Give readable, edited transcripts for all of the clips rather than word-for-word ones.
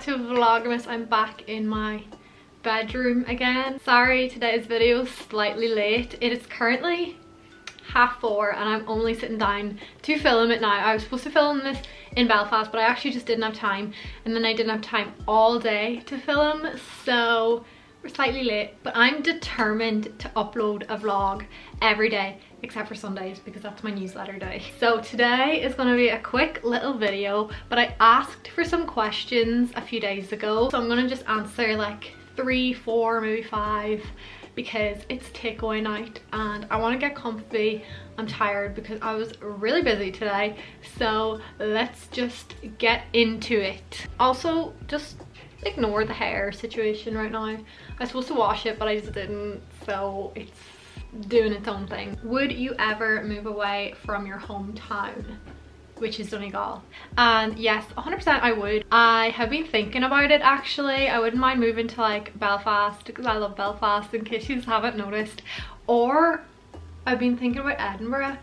to Vlogmas. I'm back in my bedroom again. Sorry, today's video is slightly late. It is currently 4:30 and I'm only sitting down to film it now. I was supposed to film this in Belfast, but I actually just didn't have time, and then I didn't have time all day to film, so we're slightly late. But I'm determined to upload a vlog every day except for Sundays, because that's my newsletter day. So today is going to be a quick little video, but I asked for some questions a few days ago, so I'm going to just answer like 3, 4, maybe 5, because it's takeaway night and I want to get comfy. I'm tired because I was really busy today, so let's just get into it. Also, just ignore the hair situation right now. I was supposed to wash it, but I just didn't, so it's doing its own thing. Would you ever move away from your hometown, which is Donegal? And yes, 100% I would. I have been thinking about it actually. I wouldn't mind moving to like Belfast, because I love Belfast, in case you haven't noticed. Or I've been thinking about Edinburgh,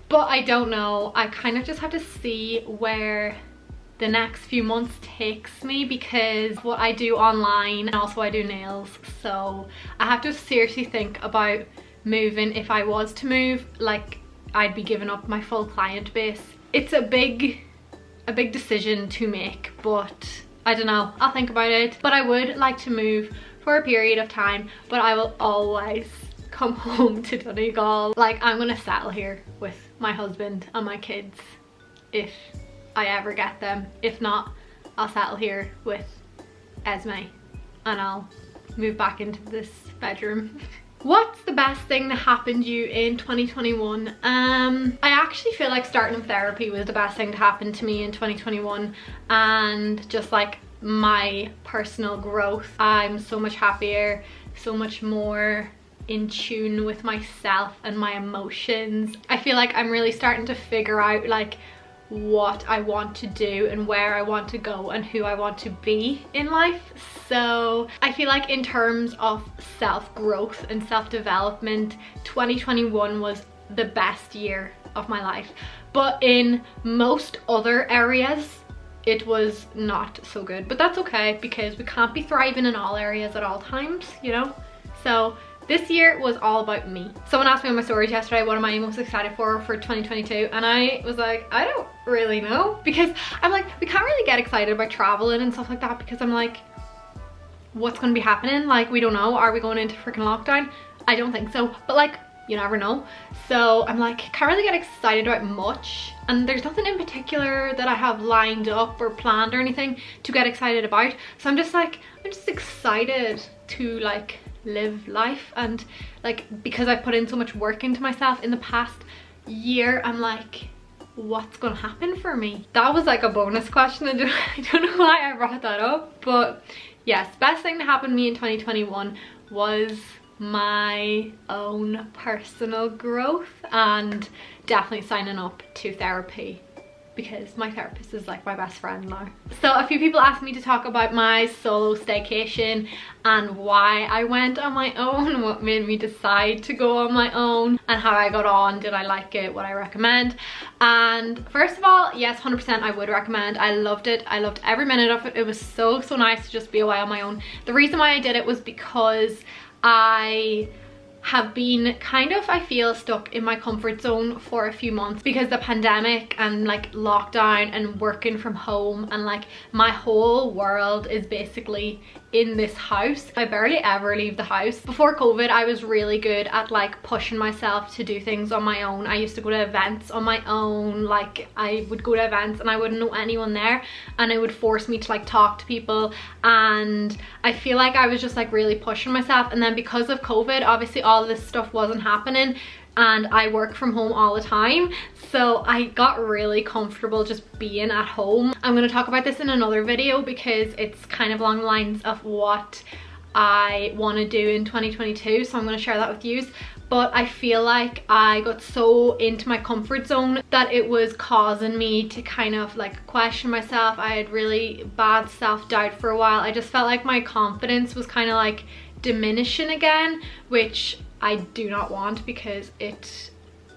but I don't know. I kind of just have to see where the next few months takes me, because what I do online, and also I do nails, so I have to seriously think about moving. If I was to move, like, I'd be giving up my full client base. It's a big decision to make, but I don't know, I'll think about it. But I would like to move for a period of time, but I will always come home to Donegal. Like, I'm gonna settle here with my husband and my kids if I ever get them. If not, I'll settle here with Esme and I'll move back into this bedroom. What's the best thing that happened to you in 2021? I actually feel like starting therapy was the best thing to happen to me in 2021, and just like my personal growth. I'm so much happier, so much more in tune with myself and my emotions. I feel like I'm really starting to figure out like what I want to do and where I want to go and who I want to be in life. So I feel like in terms of self-growth and self-development, 2021 was the best year of my life. But in most other areas, it was not so good. But that's okay, because we can't be thriving in all areas at all times, you know? So this year was all about me. Someone asked me on my stories yesterday, what am I most excited for 2022? And I was like, I don't really know. Because I'm like, we can't really get excited about traveling and stuff like that, because I'm like, what's gonna be happening? Like, we don't know. Are we going into freaking lockdown? I don't think so. But like, you never know. So I'm like, can't really get excited about much. And there's nothing in particular that I have lined up or planned or anything to get excited about. So I'm just like, I'm just excited to like live life. And like, because I've put in so much work into myself in the past year, I'm like, what's gonna happen for me? That was like a bonus question. I don't know why I brought that up, but yes, best thing that happened to me in 2021 was my own personal growth, and definitely signing up to therapy, because my therapist is like my best friend now. So a few people asked me to talk about my solo staycation and why I went on my own, what made me decide to go on my own, and how I got on. Did I like it? What I recommend? And first of all, yes, 100% I would recommend. I loved it. I loved every minute of it. It was so nice to just be away on my own. The reason why I did it was because I have been kind of, I feel, stuck in my comfort zone for a few months because the pandemic and like lockdown and working from home, and like my whole world is basically in this house. I barely ever leave the house. Before COVID, I was really good at like pushing myself to do things on my own. I used to go to events on my own. Like, I would go to events and I wouldn't know anyone there, and it would force me to like talk to people, and I feel like I was just like really pushing myself. And then because of COVID, obviously all this stuff wasn't happening, and I work from home all the time, so I got really comfortable just being at home. I'm going to talk about this in another video, because it's kind of along the lines of what I want to do in 2022, so I'm going to share that with you. But I feel like I got so into my comfort zone that it was causing me to kind of like question myself. I had really bad self-doubt for a while. I just felt like my confidence was kind of like diminishing again, which I do not want, because it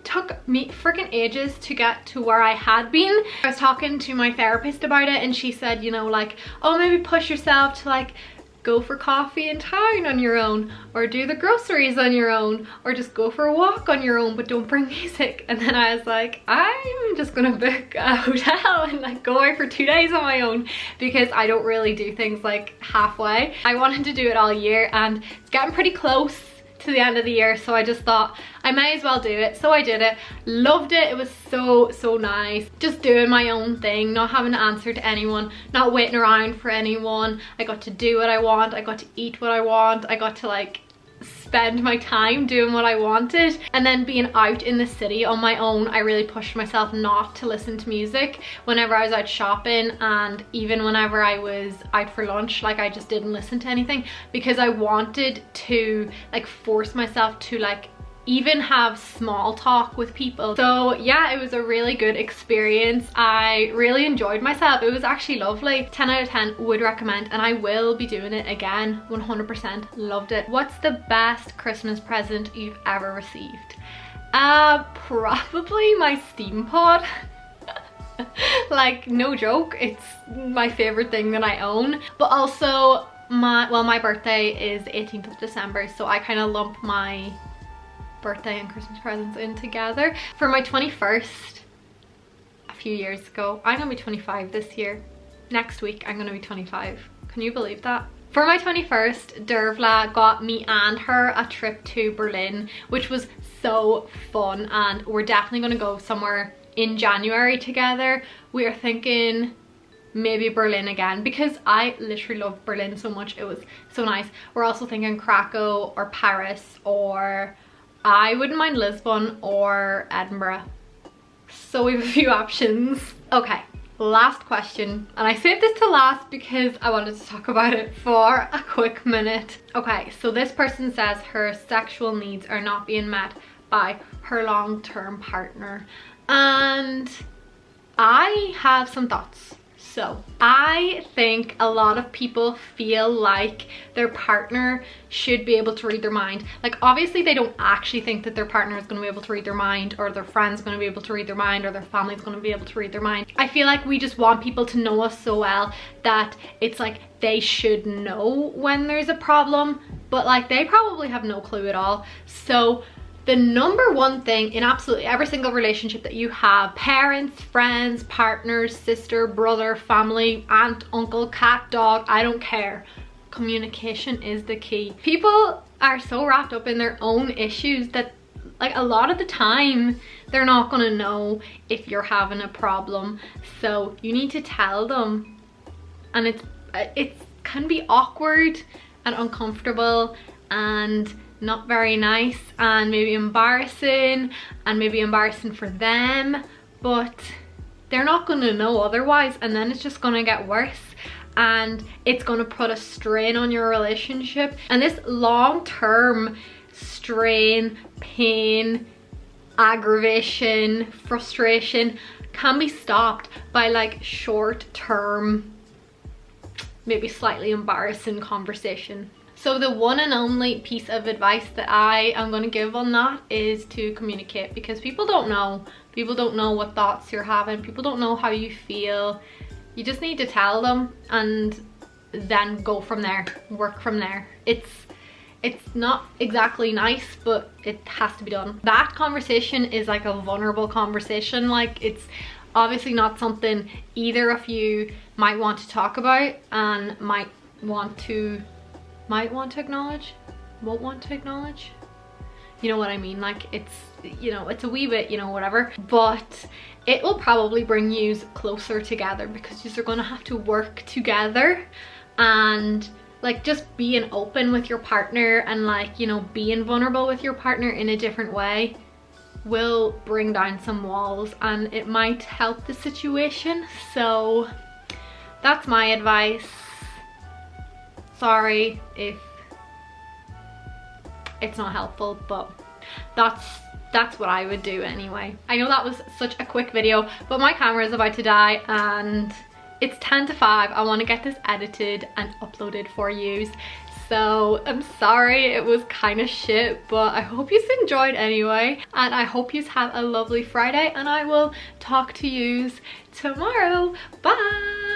took me freaking ages to get to where I had been. I was talking to my therapist about it and she said, you know, like, oh, maybe push yourself to like go for coffee in town on your own, or do the groceries on your own, or just go for a walk on your own, but don't bring music. And then I was like, I'm just gonna book a hotel and like go out for 2 days on my own, because I don't really do things like halfway. I wanted to do it all year and it's getting pretty close to the end of the year, so I just thought I may as well do it. So I did it, loved it. It was so nice, just doing my own thing, not having to answer to anyone, not waiting around for anyone. I got to do what I want, I got to eat what I want, I got to like spend my time doing what I wanted. And then being out in the city on my own, I really pushed myself not to listen to music whenever I was out shopping, and even whenever I was out for lunch, like I just didn't listen to anything, because I wanted to like force myself to like even have small talk with people. So yeah, it was a really good experience. I really enjoyed myself. It was actually lovely. 10 out of 10 would recommend, and I will be doing it again. 100% loved it. What's the best Christmas present you've ever received? Probably my Steam Pod. Like, no joke, it's my favorite thing that I own. But also my birthday is 18th of December, so I kind of lump my birthday and Christmas presents in together. For my 21st, a few years ago, I'm gonna be 25 this year. Next week I'm gonna be 25. Can you believe that? For my 21st, Dervla got me and her a trip to Berlin, which was so fun, and we're definitely gonna go somewhere in January together. We are thinking maybe Berlin again, because I literally love Berlin so much. It was so nice. We're also thinking Krakow or Paris, or I wouldn't mind Lisbon or Edinburgh. So we have a few options. Okay, last question, and I saved this to last because I wanted to talk about it for a quick minute. Okay, so this person says her sexual needs are not being met by her long-term partner, and I have some thoughts. So I think a lot of people feel like their partner should be able to read their mind. Like, obviously they don't actually think that their partner is going to be able to read their mind, or their friend's going to be able to read their mind, or their family's going to be able to read their mind. I feel like we just want people to know us so well that it's like they should know when there's a problem, but like they probably have no clue at all. So the number one thing in absolutely every single relationship that you have, parents, friends, partners, sister, brother, family, aunt, uncle, cat, dog, I don't care, communication is the key. People are so wrapped up in their own issues that like a lot of the time they're not gonna know if you're having a problem. So you need to tell them, and it can be awkward and uncomfortable and not very nice, and maybe embarrassing, and maybe embarrassing for them, but they're not gonna know otherwise, and then it's just gonna get worse, and it's gonna put a strain on your relationship. And this long-term strain, pain, aggravation, frustration can be stopped by like short-term, maybe slightly embarrassing conversation. So the one and only piece of advice that I am going to give on that is to communicate, because people don't know. People don't know what thoughts you're having. People don't know how you feel. You just need to tell them and then go from there, work from there. It's not exactly nice, but it has to be done. That conversation is like a vulnerable conversation. Like, it's obviously not something either of you might want to talk about and might want to acknowledge, won't want to acknowledge. You know what I mean? Like, it's, you know, it's a wee bit, you know, whatever, but it will probably bring you closer together, because you're gonna have to work together, and like just being open with your partner and like, you know, being vulnerable with your partner in a different way will bring down some walls, and it might help the situation. So that's my advice. Sorry if it's not helpful, but that's what I would do anyway. I know that was such a quick video, but my camera is about to die and it's 10 to 5. I want to get this edited and uploaded for you. So I'm sorry it was kind of shit, but I hope you enjoyed anyway, and I hope you have a lovely Friday, and I will talk to you tomorrow. Bye.